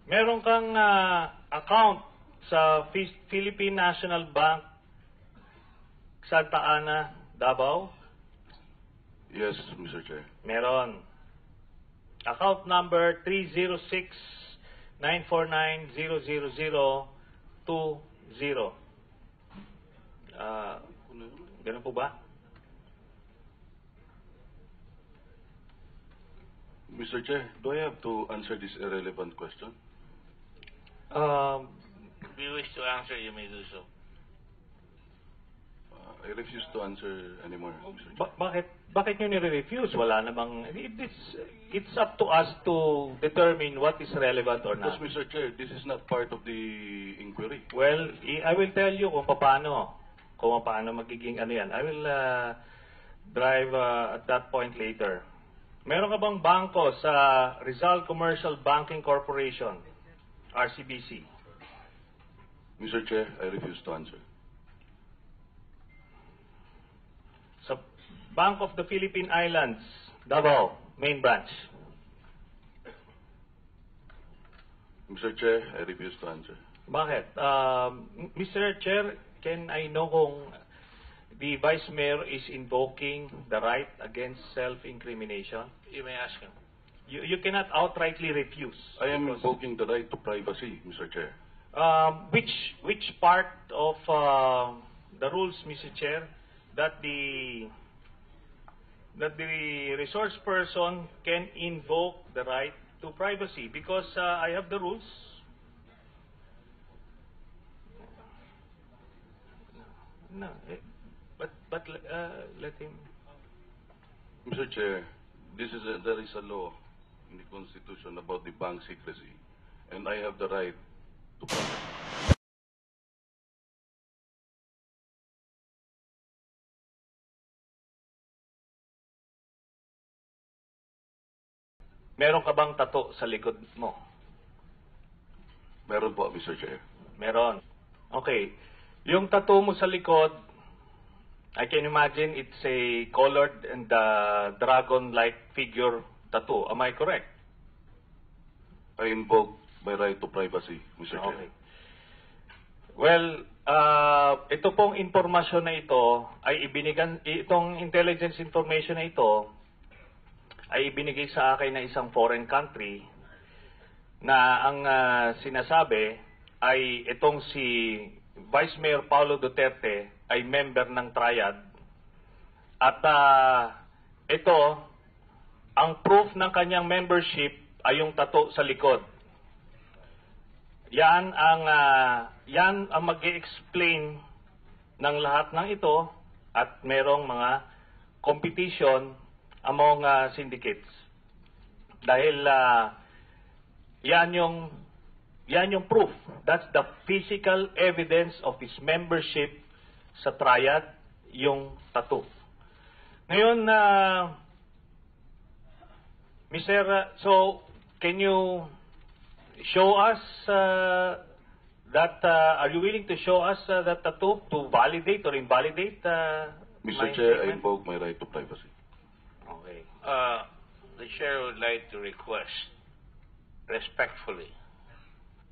Meron kang account sa Philippine National Bank, Santa Ana, Davao? Yes, Mr. Chair. Meron. Account number 306-949-00020. Ganun po ba? Mr. Chair, do I have to answer this irrelevant question? If you wish to answer, you may do so. I refuse to answer anymore, Mr. Chair. Bakit nyo nire-refuse? Wala namang... It's up to us to determine what is relevant or Because, not. Mr. Chair, this is not part of the inquiry. Well, I will tell you kung paano magiging ano yan. I will drive at that point later. Meron ka bang bangko sa Rizal Commercial Banking Corporation, RCBC? Mr. Chair, I refuse to answer. Sa Bank of the Philippine Islands, Davao, main branch. Mr. Chair, I refuse to answer. Bakit? Mr. Chair, can I know kung the Vice Mayor is invoking the right against self-incrimination? You may ask him. You cannot outrightly refuse. I am invoking the right to privacy, Mr. Chair. Which part of the rules, Mr. Chair, that the resource person can invoke the right to privacy? Because I have the rules. No, but let him. Mr. Chair, there is a law in the Constitution about the bank secrecy, and I have the right to privacy. Meron ka bang tato sa likod mo? Meron po, Mr. Chair. Meron. Okay. Yung tattoo mo sa likod, I can imagine it's a colored and dragon-like figure tattoo. Am I correct? I invoke my right to privacy, Mr. Chair. Okay. Well, ito pong informasyon na ito ay itong intelligence information na ito ay ibinigay sa akin ng isang foreign country na ang sinasabi ay itong si Vice Mayor Paulo Duterte ay member ng Triad at ito, ang proof ng kanyang membership ay yung tattoo sa likod. Yan ang mag-i-explain ng lahat ng ito at merong mga competition among syndicates. Dahil yan yung proof. That's the physical evidence of his membership sa Triad, yung tattoo. Ngayon, Mr. So, can you show us that, are you willing to show us that tattoo to validate or invalidate Mr. my Chair, I statement? invoke my right to privacy. Okay. The chair would like to request, respectfully,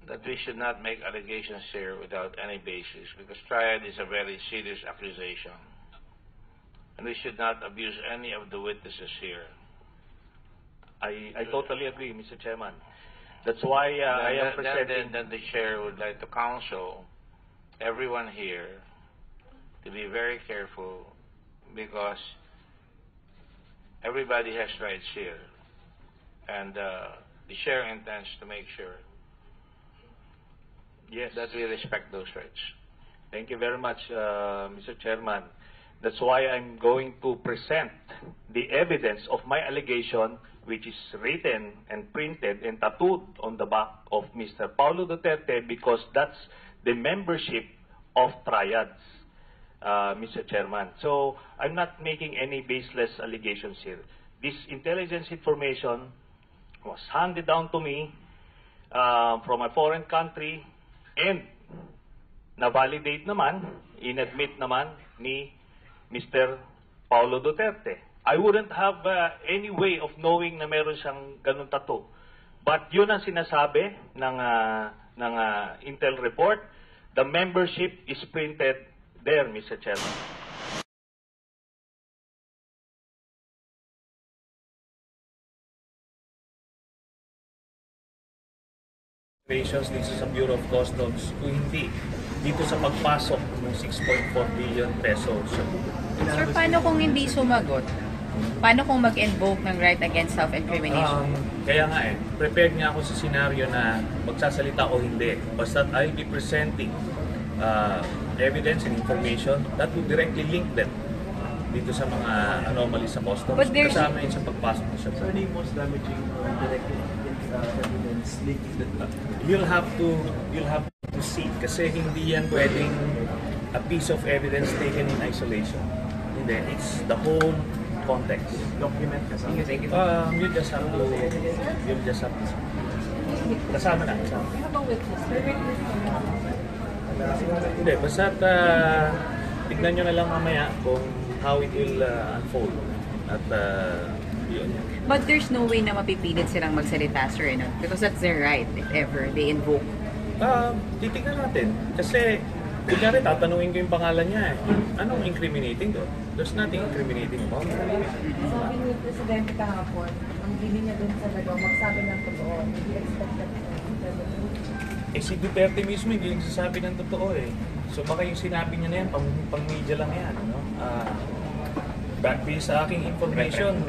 that we should not make allegations here without any basis, because Triad is a very serious accusation, and we should not abuse any of the witnesses here. I totally agree, Mr. Chairman. That's why I am presenting. Then the chair would like to counsel everyone here to be very careful, because everybody has rights here, and the chair intends to make sure that we respect those rights. Thank you very much, Mr. Chairman. That's why I'm going to present the evidence of my allegation, which is written and printed and tattooed on the back of Mr. Paulo Duterte, because that's the membership of Triads, Mr. Chairman. So I'm not making any baseless allegations here. This intelligence information was handed down to me from a foreign country, and na-validate naman, in-admit naman ni Mr. Paulo Duterte. I wouldn't have any way of knowing na meron siyang ganun tattoo. But yun ang sinasabi ng Intel report. The membership is printed there, Mr. Chairman. Dito sa Bureau of Customs kung hindi dito sa pagpasok ng 6.4 billion pesos. Sir, paano kung hindi sumagot? Paano kung mag-invoke ng right against self-incrimination? Kaya nga prepared nga ako sa scenario na magsasalita o hindi. Basta I'll be presenting evidence and information that will directly link them dito sa mga anomalies sa customs. But there's- Kasama yun sa pagpasok mo sa So, ano yung most damaging direct evidence linking the you'll have to see kasi hindi yan pwedeng a piece of evidence taken in isolation. Hindi, it's the whole context. document kasama? Thank you. You just have to kasama na. Hindi, basta tignan nyo na lang mamaya kung how it will unfold. At yun. But there's no way na mapipilit silang magsalita, sir, no? Because that's their right, if ever they invoke. Titignan natin. Kasi, kunyari, tatanungin ko yung pangalan niya. Anong incriminating doon? There's nothing incriminating about it. Sabi ni Presidente kahapon, ang bili niya dun sa nagaw, magsabi ng totoo. Hindi expected Si Duterte mismo hindi nagsasabi ng totoo eh. So baka yung sinabi niya na yan, pang-media lang yan. No? Based sa aking information,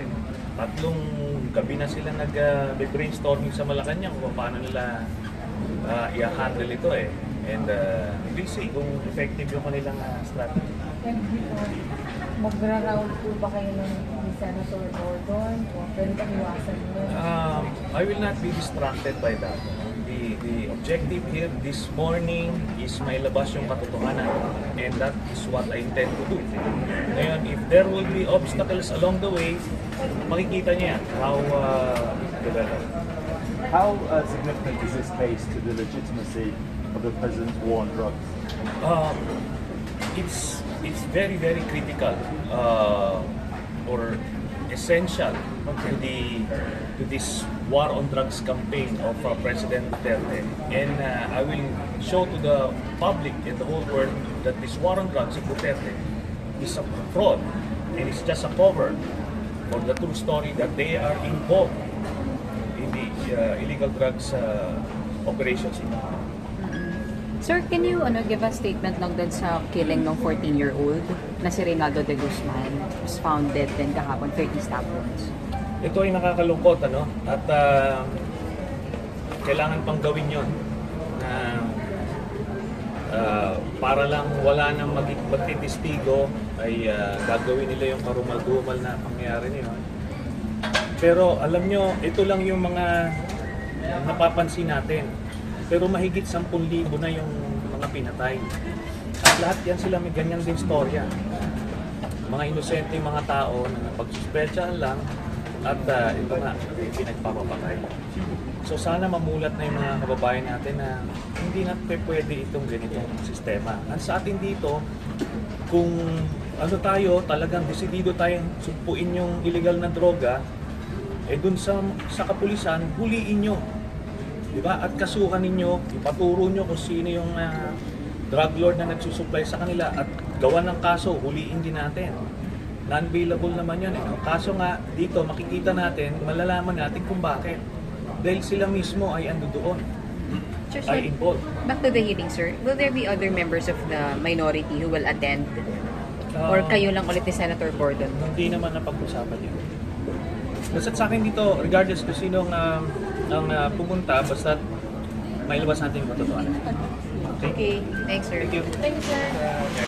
tatlong gabi na sila nag-brainstorming sa Malacanang kung paano nila i-handle ito eh. And we'll see kung effective yung kanilang strategy. And before, magra-round po ba kayo ng Senator Gordon? O pwede ba iwasan mo? I will not be distracted by that. The objective here this morning is mailabas yung katotohanan, and that is what I intend to do. Ngayon, if there will be obstacles along the way, makikita niya how develop. How significant is this case to the legitimacy of the President's war on drugs? It's very, very critical or essential to this war on drugs campaign of President Duterte. And I will show to the public and the whole world that this war on drugs of Duterte is a fraud and it's just a cover for the true story that they are involved in the illegal drugs operations in Sir, can you give a statement lang dun sa killing ng 14-year-old na si Reynaldo de Guzman was found dead din kahapon, 30 stab wounds? Ito ay nakakalungkot, ano? At kailangan pang gawin yon na para lang wala nang magtitistigo ay gagawin nila yung karumal-dumal na pangyayari niyo. Pero alam nyo, ito lang yung mga napapansin natin. Pero mahigit 10,000 na yung mga pinatay. At lahat yan sila may ganyan din storya. Mga inosente mga tao na napagsuspetsahan lang at ito nga, pinagpapapatay. So sana mamulat na yung mga kababayan natin na hindi na pwede itong ganitong sistema. At sa atin dito, kung ano tayo, talagang desidido tayong sumpuin yung illegal na droga, dun sa kapulisan, huliin nyo. Diba? At kasuhan ninyo, ipaturo nyo kung sino yung drug lord na nagsusupply sa kanila at gawa ng kaso, huliin din natin. Non-bailable naman yan. Kaso nga, dito makikita natin, malalaman natin kung bakit. Dahil sila mismo ay ando doon, Sir, ay involved. back to the hearing, sir. Will there be other members of the minority who will attend? Or kayo lang ulit ni Senator Gordon? Hindi naman napag-usapan yun. Basta sa akin dito, regardless kung sino ang pumunta, basta may labas natin yung katotohanan. Okay, thanks, sir. Thank you. Thank you, sir.